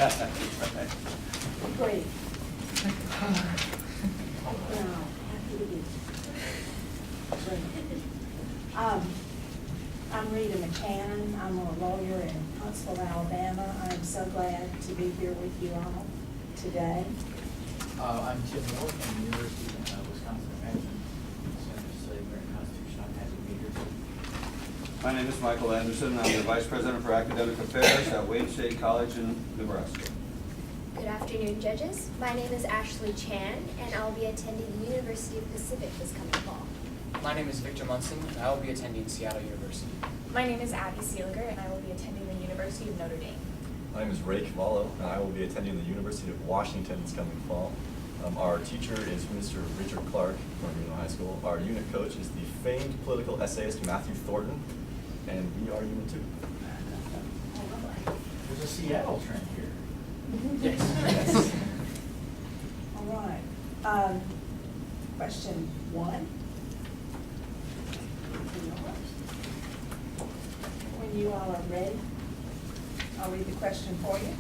Great. I'm Rita McCann. I'm a lawyer in Huntsville, Alabama. I'm so glad to be here with you all today. I'm Tim Moore from the University of Wisconsin-Madison, Center for Slavery and Constitution. I'm happy to be here today. My name is Michael Anderson. I'm the Vice President for Academic Affairs at Wayne State College in Nebraska. Good afternoon, judges. My name is Ashley Chan, and I'll be attending the University of Pacific this coming fall. My name is Victor Munson, and I will be attending Seattle University. My name is Abby Seeliger, and I will be attending the University of Notre Dame. My name is Ray Cavallo, and I will be attending the University of Washington this coming fall. Our teacher is Mr. Richard Clark from Reno High School. Our unit coach is the famed political essayist Matthew Thornton, and we are Unit 2. There's a Seattle trend here. Yes. All right. Question 1. When you all are ready, I'll read the question for you.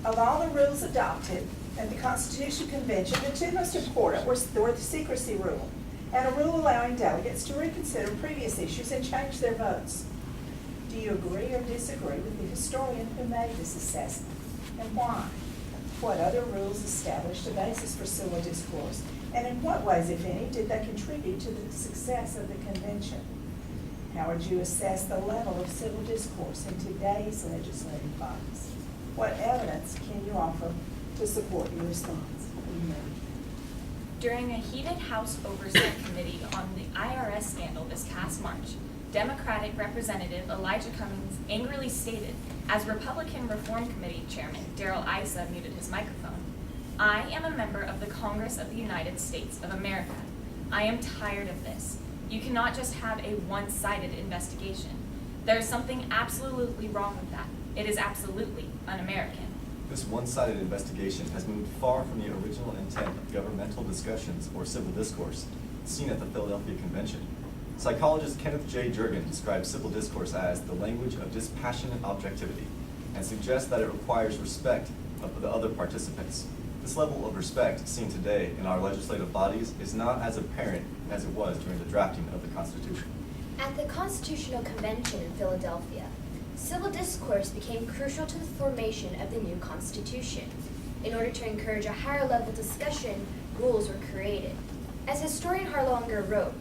Of all the rules adopted at the Constitutional Convention, the two most important were the secrecy rule and a rule allowing delegates to reconsider previous issues and change their votes. Do you agree or disagree with the historian who made this assessment, and why? What other rules established a basis for civil discourse, and in what ways, if any, did they contribute to the success of the convention? How would you assess the level of civil discourse in today's legislative bodies? What evidence can you offer to support your response? During a heated House Oversight Committee on the IRS scandal this past March, Democratic Representative Elijah Cummings angrily stated, as Republican Reform Committee Chairman Darrell Issa muted his microphone, "I am a member of the Congress of the United States of America. I am tired of this. You cannot just have a one-sided investigation. There is something absolutely wrong with that. It is absolutely un-American." This one-sided investigation has moved far from the original intent of governmental discussions or civil discourse seen at the Philadelphia Convention. Psychologist Kenneth J. Jurgen describes civil discourse as the language of dispassionate objectivity and suggests that it requires respect of the other participants. This level of respect seen today in our legislative bodies is not as apparent as it was during the drafting of the Constitution. At the Constitutional Convention in Philadelphia, civil discourse became crucial to the formation of the new Constitution. In order to encourage a higher level discussion, rules were created. As historian Harlow Unger wrote,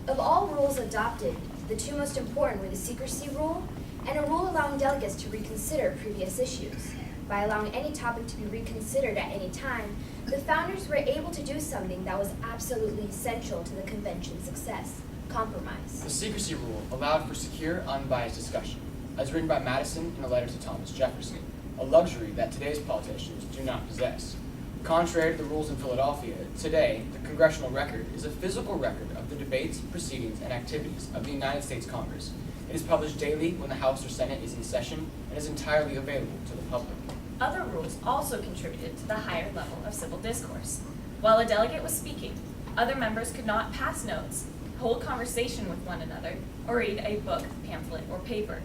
of all rules adopted, the two most important were the secrecy rule and a rule allowing delegates to reconsider previous issues. By allowing any topic to be reconsidered at any time, the founders were able to do something that was absolutely essential to the convention's success: compromise. The secrecy rule allowed for secure, unbiased discussion, as written by Madison in a letter to Thomas Jefferson, a luxury that today's politicians do not possess. Contrary to the rules in Philadelphia, today, the congressional record is a physical record of the debates, proceedings, and activities of the United States Congress. It is published daily when the House or Senate is in session and is entirely available to the public. Other rules also contributed to the higher level of civil discourse. While a delegate was speaking, other members could not pass notes, hold conversation with one another, or read a book, pamphlet, or paper.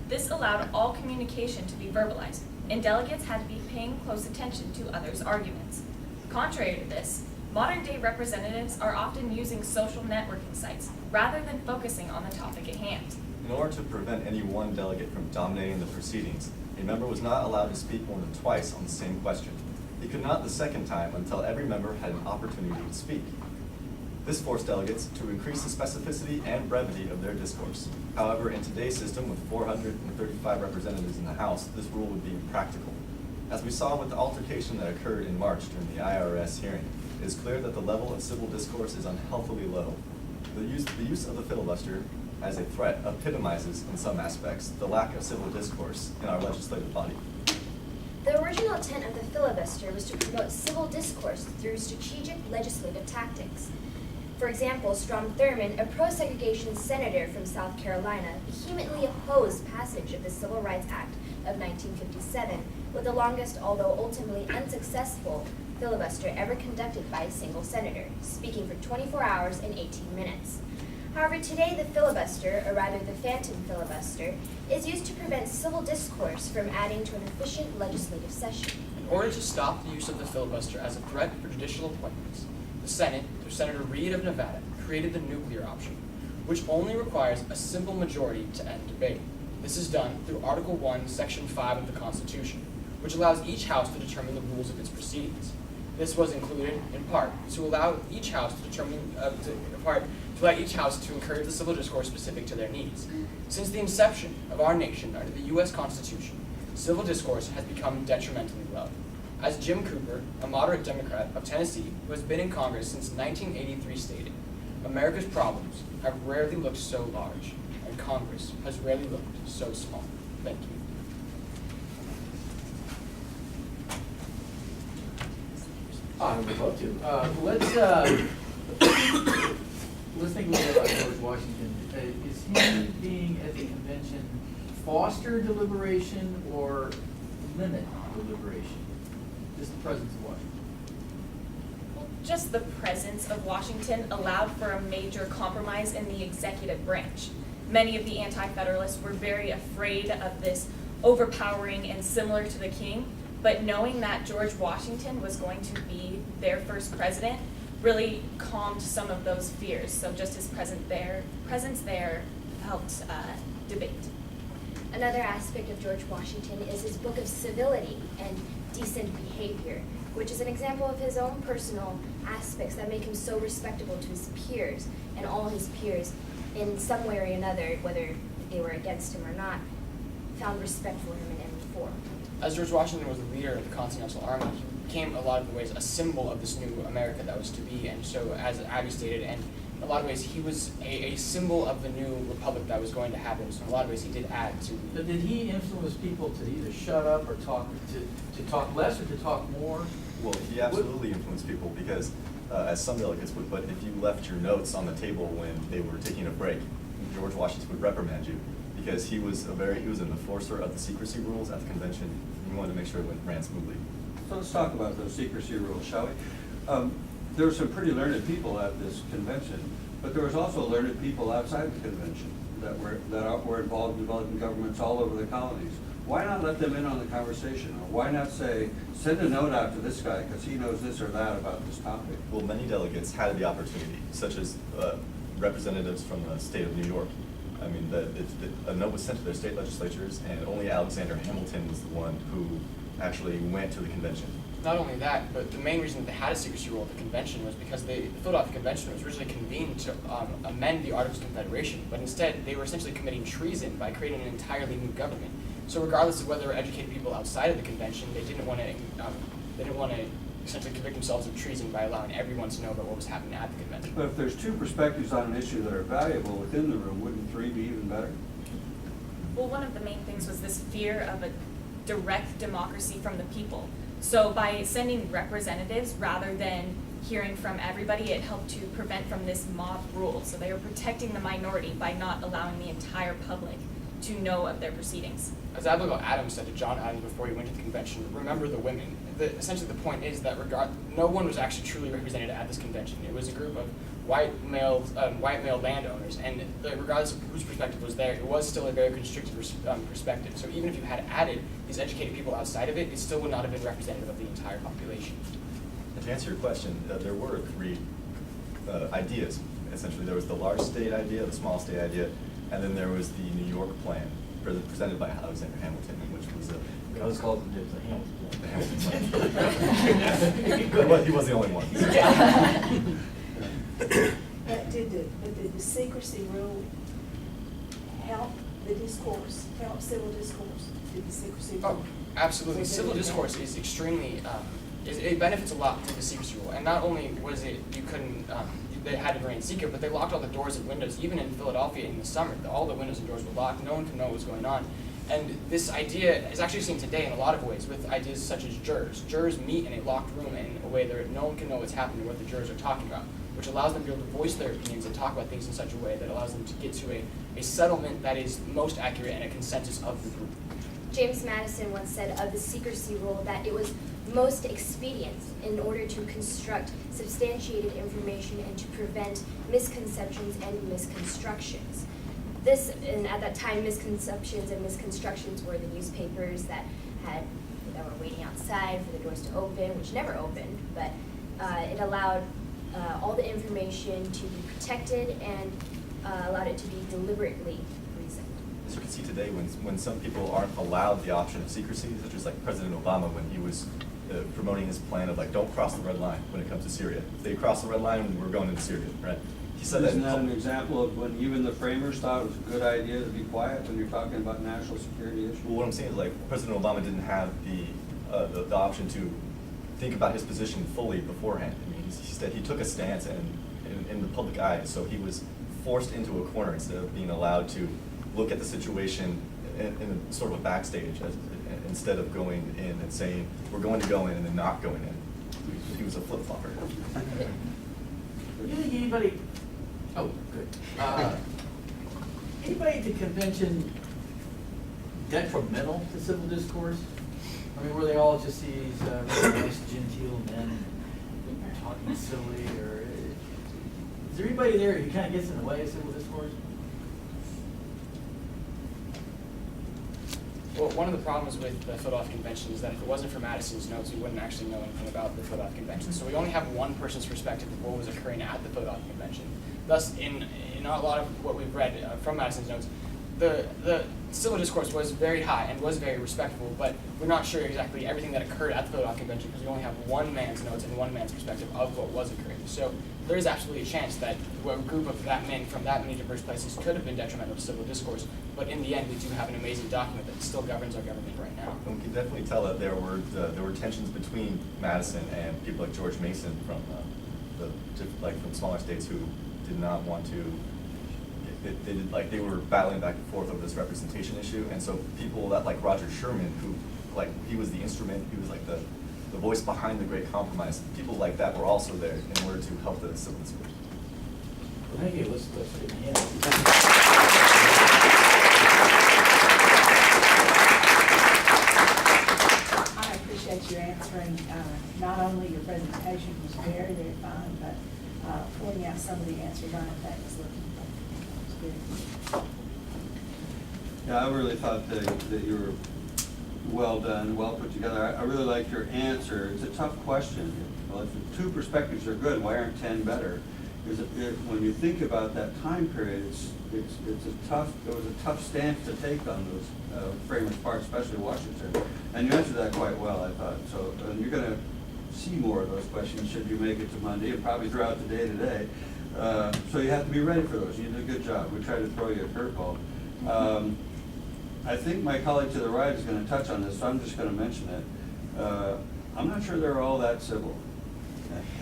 This allowed all communication to be verbalized, and delegates had to be paying close attention to others' arguments. Contrary to this, modern-day representatives are often using social networking sites rather than focusing on the topic at hand. In order to prevent any one delegate from dominating the proceedings, a member was not allowed to speak more than twice on the same question. He could not the second time until every member had an opportunity to speak. This forced delegates to increase the specificity and brevity of their discourse. However, in today's system with 435 representatives in the House, this rule would be impractical. As we saw with the altercation that occurred in March during the IRS hearing, it is clear that the level of civil discourse is unhealthily low. The use of the filibuster as a threat epitomizes, in some aspects, the lack of civil discourse in our legislative body. The original intent of the filibuster was to promote civil discourse through strategic legislative tactics. For example, Strom Thurmond, a pro-segregation senator from South Carolina, vehemently opposed passage of the Civil Rights Act of 1957 with the longest, although ultimately unsuccessful, filibuster ever conducted by a single senator, speaking for 24 hours and 18 minutes. However, today the filibuster, or rather the phantom filibuster, is used to prevent civil discourse from adding to an efficient legislative session. In order to stop the use of the filibuster as a threat for judicial appointments, the Senate, through Senator Reed of Nevada, created the nuclear option, which only requires a simple majority to end debate. This is done through Article 1, Section 5 of the Constitution, which allows each House to determine the rules of its proceedings. This was included, in part, to allow each House to determine, to allow each House to encourage the civil discourse specific to their needs. Since the inception of our nation under the U.S. Constitution, civil discourse has become detrimentally low. As Jim Cooper, a moderate Democrat of Tennessee who has been in Congress since 1983 stated, America's problems have rarely looked so large, and Congress has rarely looked so small. Thank you. I would love to. Let's think a little bit about George Washington. Is he being at the convention foster deliberation or limit deliberation? Just the presence of Washington. Well, just the presence of Washington allowed for a major compromise in the executive branch. Many of the anti-federalists were very afraid of this overpowering and similar to the king, but knowing that George Washington was going to be their first president really calmed some of those fears. So just his presence there helped debate. Another aspect of George Washington is his book of civility and decent behavior, which is an example of his own personal aspects that make him so respectable to his peers, and all his peers, in some way or another, whether they were against him or not, found respect for him in every form. As George Washington was the leader of the Continental Army, he became, a lot of the ways, a symbol of this new America that was to be. And so, as Abby stated, and in a lot of ways, he was a symbol of the new republic that was going to happen. So, in a lot of ways, he did add to. But did he influence people to either shut up or talk to talk less or to talk more? Well, he absolutely influenced people because, as some delegates would put, if you left your notes on the table when they were taking a break, George Washington would reprimand you because he was an enforcer of the secrecy rules at the convention. He wanted to make sure it ran smoothly. So let's talk about those secrecy rules, shall we? There were some pretty learned people at this convention, but there was also learned people outside the convention that were involved in developing governments all over the colonies. Why not let them in on the conversation? Or why not say, send a note out to this guy because he knows this or that about this topic? Well, many delegates had the opportunity, such as representatives from the state of New York. I mean, a note was sent to their state legislatures, and only Alexander Hamilton was the one who actually went to the convention. Not only that, but the main reason that they had a secrecy rule at the convention was because the Philadelphia Convention was originally convened to amend the Articles of Confederation, but instead they were essentially committing treason by creating an entirely new government. So regardless of whether they were educated people outside of the convention, they didn't want to essentially convict themselves of treason by allowing everyone to know about what was happening at the convention. But if there's two perspectives on an issue that are valuable within the room, wouldn't three be even better? Well, one of the main things was this fear of a direct democracy from the people. So by sending representatives rather than hearing from everybody, it helped to prevent from this mob rule. So they were protecting the minority by not allowing the entire public to know of their proceedings. As Abigail Adams said to John Adams before he went to the convention, remember the women. Essentially the point is that no one was actually truly represented at this convention. It was a group of white male landowners, and regardless of whose perspective was there, it was still a very constricted perspective. So even if you had added these educated people outside of it, it still would not have been representative of the entire population. And to answer your question, there were three ideas. Essentially, there was the large state idea, the small state idea, and then there was the New York plan presented by Alexander Hamilton, which was I was called the Hamilton. the Hamilton plan. Well, he was the only one. Did the secrecy rule help the discourse, help civil discourse? Did the secrecy rule? Oh, absolutely. Civil discourse is extremely, it benefits a lot to the secrecy rule. And not only was it, you couldn't, they had to remain secret, but they locked all the doors and windows. Even in Philadelphia in the summer, all the windows and doors were locked. No one could know what was going on. And this idea is actually seen today in a lot of ways with ideas such as jurors. Jurors meet in a locked room in a way that no one can know what's happening or what the jurors are talking about, which allows them to be able to voice their opinions and talk about things in such a way that allows them to get to a settlement that is most accurate and a consensus of the group. James Madison once said of the secrecy rule that it was most expedient in order to construct substantiated information and to prevent misconceptions and misconstructions. And at that time, misconceptions and misconstructions were the newspapers that were waiting outside for the doors to open, which never opened, but it allowed all the information to be protected and allowed it to be deliberately reasoned. As you can see today, when some people aren't allowed the option of secrecy, such as like President Obama when he was promoting his plan of like, don't cross the red line when it comes to Syria. If they cross the red line, we're going into Syria, right? He said Isn't that. that an example of when even the framers thought it was a good idea to be quiet when you're talking about national security issues? Well, what I'm saying is like President Obama didn't have the option to think about his position fully beforehand. I mean, he said he took a stance in the public eye, so he was forced into a corner instead of being allowed to look at the situation in a sort of a backstage instead of going in and saying, we're going to go in and then not going in. He was a flip-flopper. You think anybody, oh, good. Anybody at the convention detrimental to civil discourse? I mean, were they all just these really nice, genteel men talking silly, or is there anybody there who kind of gets in the way of civil discourse? Well, one of the problems with the Philadelphia Convention is that if it wasn't for Madison's notes, we wouldn't actually know anything about the Philadelphia Convention. So we only have one person's perspective of what was occurring at the Philadelphia Convention. Thus, in a lot of what we've read from Madison's notes, the civil discourse was very high and was very respectful, but we're not sure exactly everything that occurred at the Philadelphia Convention because we only have one man's notes and one man's perspective of what was occurring. So there is absolutely a chance that a group of that men from that many diverse places could have been detrimental to civil discourse, but in the end, we do have an amazing document that still governs our government right now. And we can definitely tell that there were tensions between Madison and people like George Mason from from smaller states who did not want to. They were battling back and forth over this representation issue, and so people that like Roger Sherman, who he was the instrument, he was like the voice behind the Great Compromise. People like that were also there in order to help the civil discourse. Well, thank you. Let's give him a hand. I appreciate you answering, not only your presentation was very, very fine, but pointing out some of the answers I think was looking for. It was good. Yeah, I really thought that you were well done, well put together. I really like your answer. It's a tough question. Well, if the two perspectives are good, why aren't 10 better? Because when you think about that time period, it was a tough stance to take on those framers' part, especially Washington. And you answered that quite well, I thought. So you're going to see more of those questions should you make it to Monday, and probably throughout the day today. So you have to be ready for those. You did a good job. We tried to throw you a curveball. I think my colleague to the right is going to touch on this, so I'm just going to mention it. I'm not sure they're all that civil,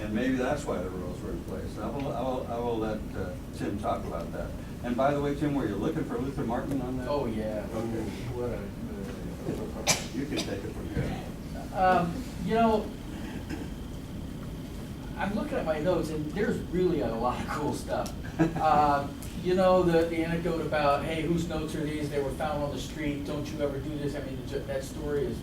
and maybe that's why the rules were in place. I will let Tim talk about that. And by the way, Tim, were you looking for Luther Martin on that? Oh, yeah. Okay. What a, You can take it from here. you know, I'm looking at my notes, and there's really a lot of cool stuff. You know, the anecdote about, hey, whose notes are these? They were found on the street. Don't you ever do this? I mean, that story is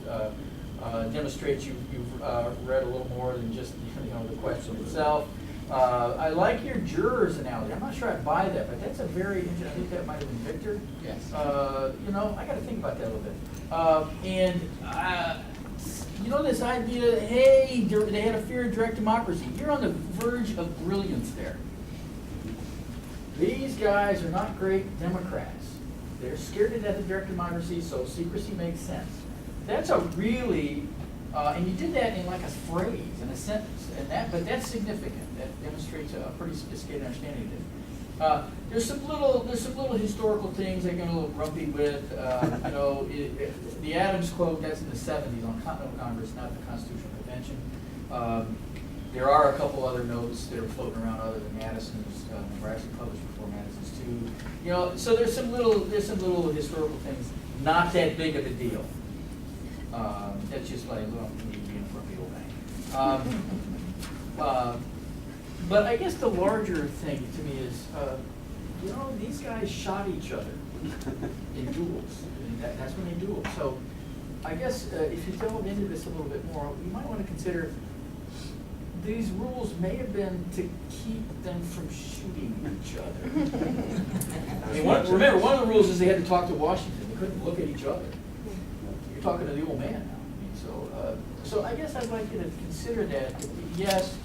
demonstrates you've read a little more than just the question itself. I like your jurors analogy. I'm not sure I buy that, but that's a very interesting. I think that might have been Victor. Yes. You know, I got to think about that a little bit. You know, this idea, hey, they had a fear of direct democracy. You're on the verge of brilliance there. These guys are not great Democrats. They're scared to death of direct democracy, so secrecy makes sense. That's a really, and you did that in like a phrase, in a sentence, but that's significant. That demonstrates a pretty sophisticated understanding of it. There's some little historical things I get a little grumpy with. You know, the Adams quote, that's in the 70s on Continental Congress, not the Constitutional Convention. There are a couple other notes that are floating around other than Madison's, were actually published before Madison's too. You know, so there's some little historical things, not that big of a deal. That's just like, well, me being a grumpy old man. But I guess the larger thing to me is, you know, these guys shot each other in duels. And that's when they duel. So I guess if you delve into this a little bit more, you might want to consider these rules may have been to keep them from shooting each other. I mean, remember, one of the rules is they had to talk to Washington. They couldn't look at each other. You're talking to the old man now. I mean, so I guess I'd like you to consider that. Yes,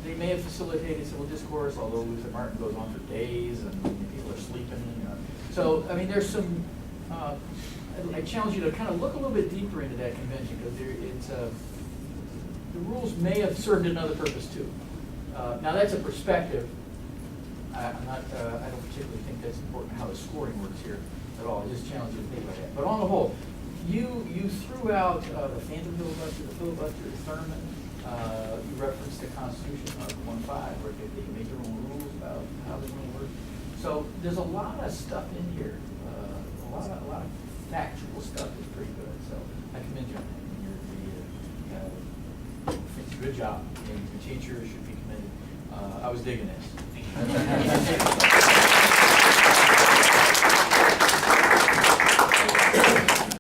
they may have facilitated civil discourse, although Luther Martin goes on for days and people are sleeping. So, I mean, there's some, I challenge you to kind of look a little bit deeper into that convention, because the rules may have served another purpose too. Now, that's a perspective. I don't particularly think that's important how the scoring works here at all. I just challenge you to think about that. But on the whole, you threw out the phantom filibuster, the filibuster, Thurman. You referenced the Constitution, Article 1.5, where they make their own rules about how they're going to work. So there's a lot of stuff in here, a lot of factual stuff that's pretty good. So I commend you on that. It's a good job. And your teacher should be commended. I was digging this.